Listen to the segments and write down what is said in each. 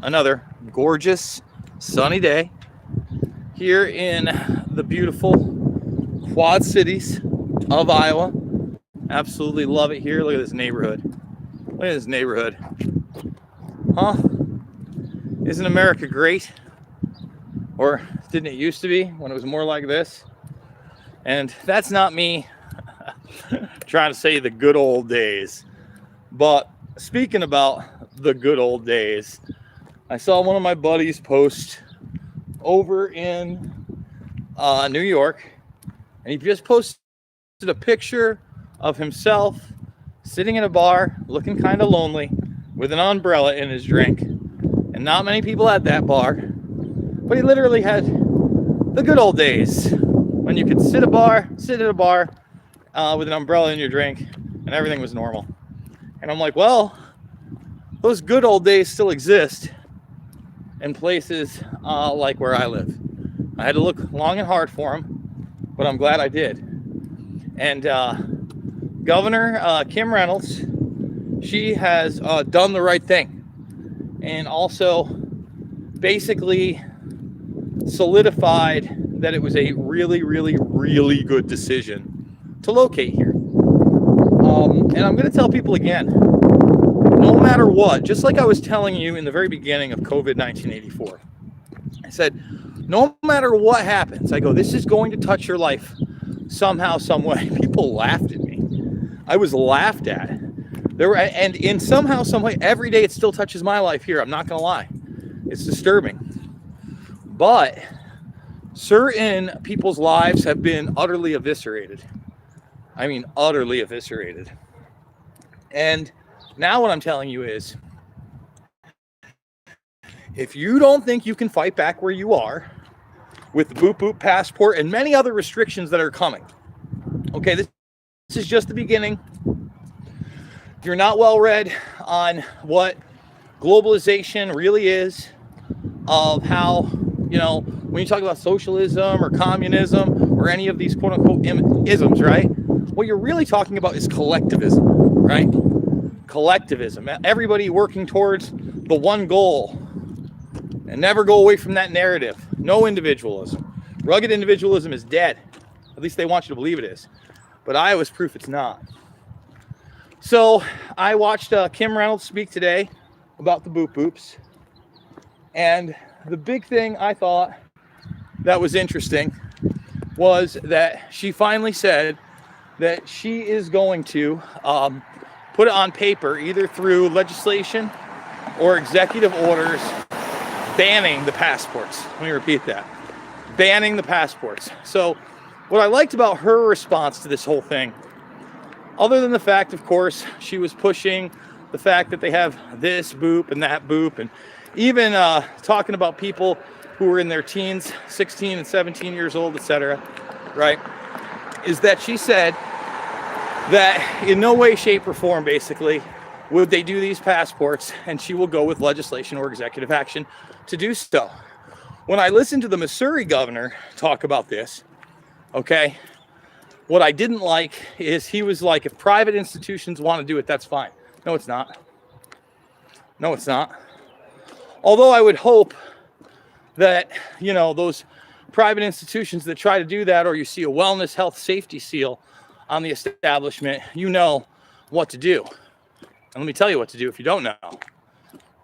Another gorgeous sunny day here in the beautiful Quad Cities of Iowa. Absolutely love it here. Look at this neighborhood. Look at this neighborhood. Huh? Isn't America great? Or didn't it used to be when it was more like this? And that's not me trying to say the good old days. But speaking about the good old days, I saw one of my buddies post over in New York, and he just posted a picture of himself sitting in a bar, looking kind of lonely, with an umbrella in his drink. And not many people at that bar, but he literally had the good old days when you could sit at a bar with an umbrella in your drink, and everything was normal. And I'm like, well, those good old days still exist in places like where I live. I had to look long and hard for them, but I'm glad I did. And Governor Kim Reynolds, she has done the right thing, and also basically solidified that it was a really, really, really good decision to locate here. And I'm going to tell people again, no matter what, just like I was telling you in the very beginning of COVID 1984, I said, no matter what happens, I go, this is going to touch your life somehow, some way. People laughed at me. I was laughed at. And in somehow, some way, every day it still touches my life here. I'm not going to lie. It's disturbing. But certain people's lives have been utterly eviscerated. I mean, utterly eviscerated. And now what I'm telling you is, if you don't think you can fight back where you are with the boop boop passport and many other restrictions that are coming, okay, this is just the beginning. You're not well read on what globalization really is, of how, when you talk about socialism or communism or any of these quote unquote isms, right? What you're really talking about is collectivism, right? Collectivism. Everybody working towards the one goal and never go away from that narrative. No individualism. Rugged individualism is dead. At least they want you to believe it is. But Iowa's proof it's not. So I watched Kim Reynolds speak today about the boop boops. And the big thing I thought that was interesting was that she finally said that she is going to put it on paper, either through legislation or executive orders, banning the passports. Let me repeat that. Banning the passports. So what I liked about her response to this whole thing, other than the fact, of course, she was pushing the fact that they have this boop and that boop, and even talking about people who were in their teens, 16 and 17 years old, etc., right, is that she said that in no way, shape, or form, basically, would they do these passports, and she will go with legislation or executive action to do so. When I listened to the Missouri governor talk about this, okay, what I didn't like is he was like, if private institutions want to do it, that's fine. No, it's not. No, it's not. Although I would hope that, those private institutions that try to do that, or you see a wellness, health, safety seal on the establishment, you know what to do. And let me tell you what to do if you don't know.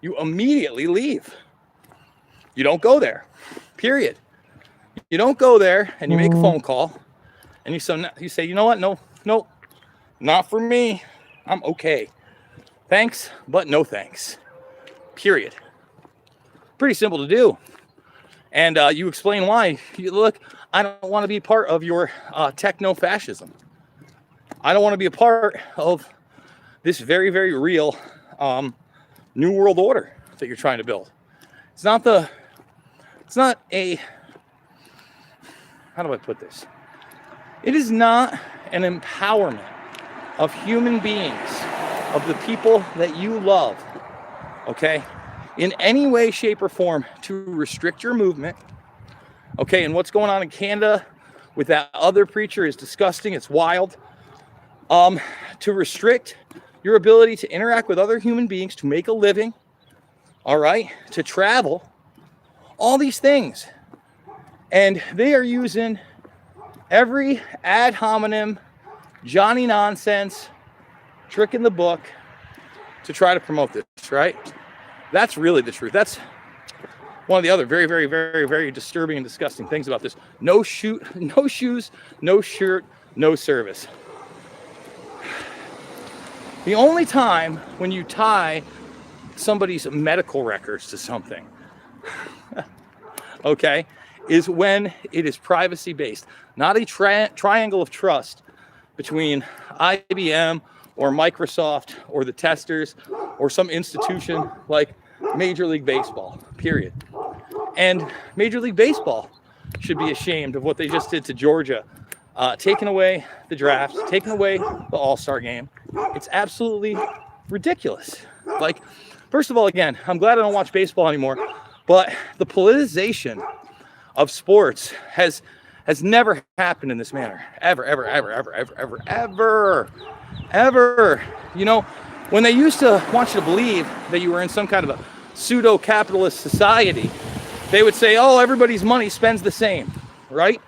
You immediately leave. You don't go there, period. You don't go there and you make a phone call and you say, you know what? No, not for me. I'm okay. Thanks, but no thanks. Period. Pretty simple to do. And you explain why. Look, I don't want to be part of your techno-fascism. I don't want to be a part of this very, very real new world order that you're trying to build. It's not a, how do I put this? It is not an empowerment of human beings, of the people that you love, okay, in any way, shape, or form to restrict your movement, okay? And what's going on in Canada with that other preacher is disgusting. It's wild. To restrict your ability to interact with other human beings, to make a living, all right, to travel, all these things. And they are using every ad hominem, Johnny nonsense, trick in the book to try to promote this, right? That's really the truth. That's one of the other very, very, very, very disturbing and disgusting things about this. No shoes, no shirt, no service. The only time when you tie somebody's medical records to something, okay, is when it is privacy based, not a triangle of trust between IBM or Microsoft or the testers or some institution like Major League Baseball, period. And Major League Baseball should be ashamed of what they just did to Georgia, taking away the drafts, taking away the All-Star game. It's absolutely ridiculous. Like, first of all, again, I'm glad I don't watch baseball anymore, but the politicization of sports has never happened in this manner. Ever. You know, when they used to want you to believe that you were in some kind of a pseudo-capitalist society, they would say, oh, everybody's money spends the same, right?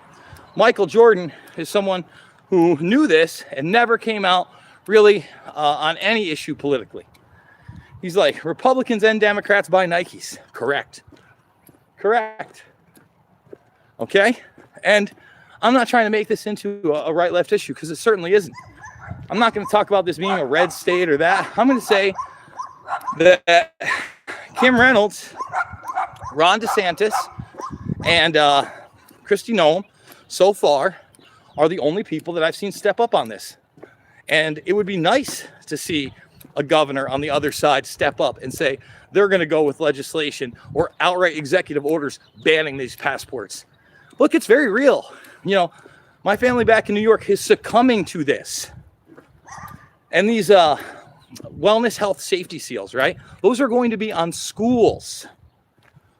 Michael Jordan is someone who knew this and never came out really on any issue politically. He's like, Republicans and Democrats buy Nikes. Correct. Okay? And I'm not trying to make this into a right-left issue because it certainly isn't. I'm not going to talk about this being a red state or that. I'm going to say that Kim Reynolds, Ron DeSantis, and Kristi Noem so far are the only people that I've seen step up on this. And it would be nice to see a governor on the other side step up and say they're going to go with legislation or outright executive orders banning these passports. Look, it's very real. You know, my family back in New York is succumbing to this. And these wellness, health, safety seals, right? Those are going to be on schools.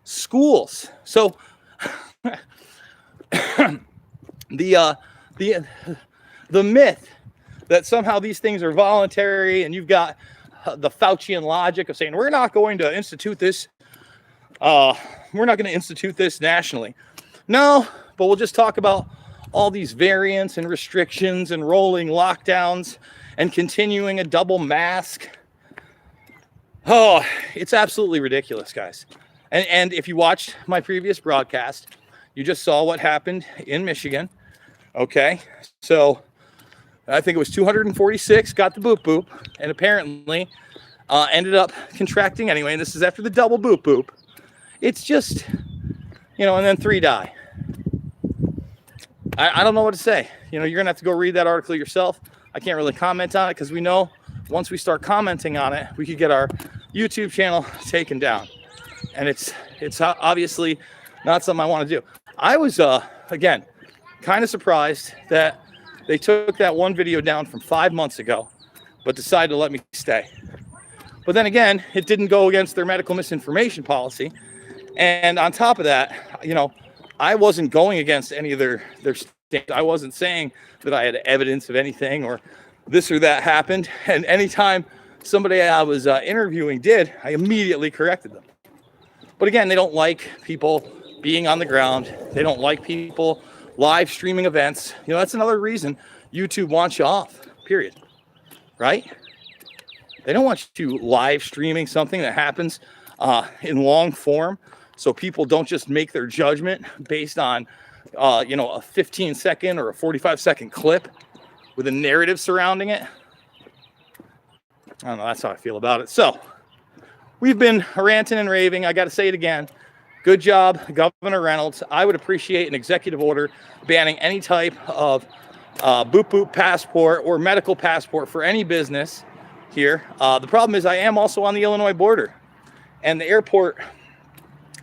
So the myth that somehow these things are voluntary, and you've got the Faucian logic of saying we're not going to institute this nationally. No, but we'll just talk about all these variants and restrictions and rolling lockdowns and continuing a double mask. Oh, it's absolutely ridiculous, guys. And if you watched my previous broadcast, you just saw what happened in Michigan. Okay, so I think it was 246 got the boop boop, and apparently ended up contracting anyway. And this is after the double boop boop. It's just, you know, and then 3 die. I don't know what to say. You know, you're gonna have to go read that article yourself. I can't really comment on it because we know once we start commenting on it, we could get our YouTube channel taken down. And it's obviously not something I want to do. I was, again, kind of surprised that they took that one video down from 5 months ago, but decided to let me stay. But then again, it didn't go against their medical misinformation policy. And on top of that, you know, I wasn't going against any of their stands. I wasn't saying that I had evidence of anything or this or that happened. And anytime somebody I was interviewing did, I immediately corrected them. But again, they don't like people being on the ground. They don't like people live streaming events. You know, that's another reason YouTube wants you off, period. Right? They don't want you live streaming something that happens in long form, so people don't just make their judgment based on, you know, a 15-second or a 45-second clip with a narrative surrounding it. I don't know. That's how I feel about it. So we've been ranting and raving. I got to say it again. Good job, Governor Reynolds. I would appreciate an executive order banning any type of boop boop passport or medical passport for any business here. The problem is I am also on the Illinois border, and the airport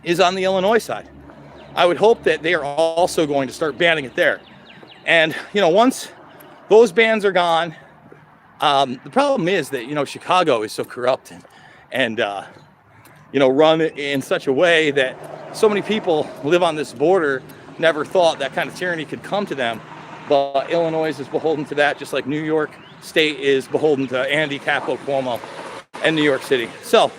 is on the Illinois side. I would hope that they are also going to start banning it there. And, you know, once those bans are gone, the problem is that, you know, Chicago is so corrupt and you know, run in such a way that so many people live on this border never thought that kind of tyranny could come to them. But Illinois is beholden to that, just like New York State is beholden to Andy Capo Cuomo and New York City. So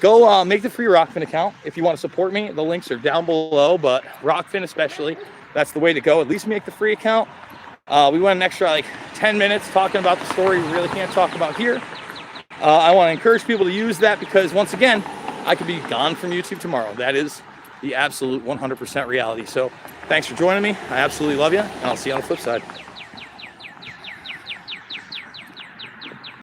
go make the free Rockfin account. If you want to support me, the links are down below, but Rockfin especially, that's the way to go. At least make the free account. We went an extra like 10 minutes talking about the story we really can't talk about here. I want to encourage people to use that because, once again, I could be gone from YouTube tomorrow. That is the absolute 100% reality. So thanks for joining me. I absolutely love you, and I'll see you on the flip side.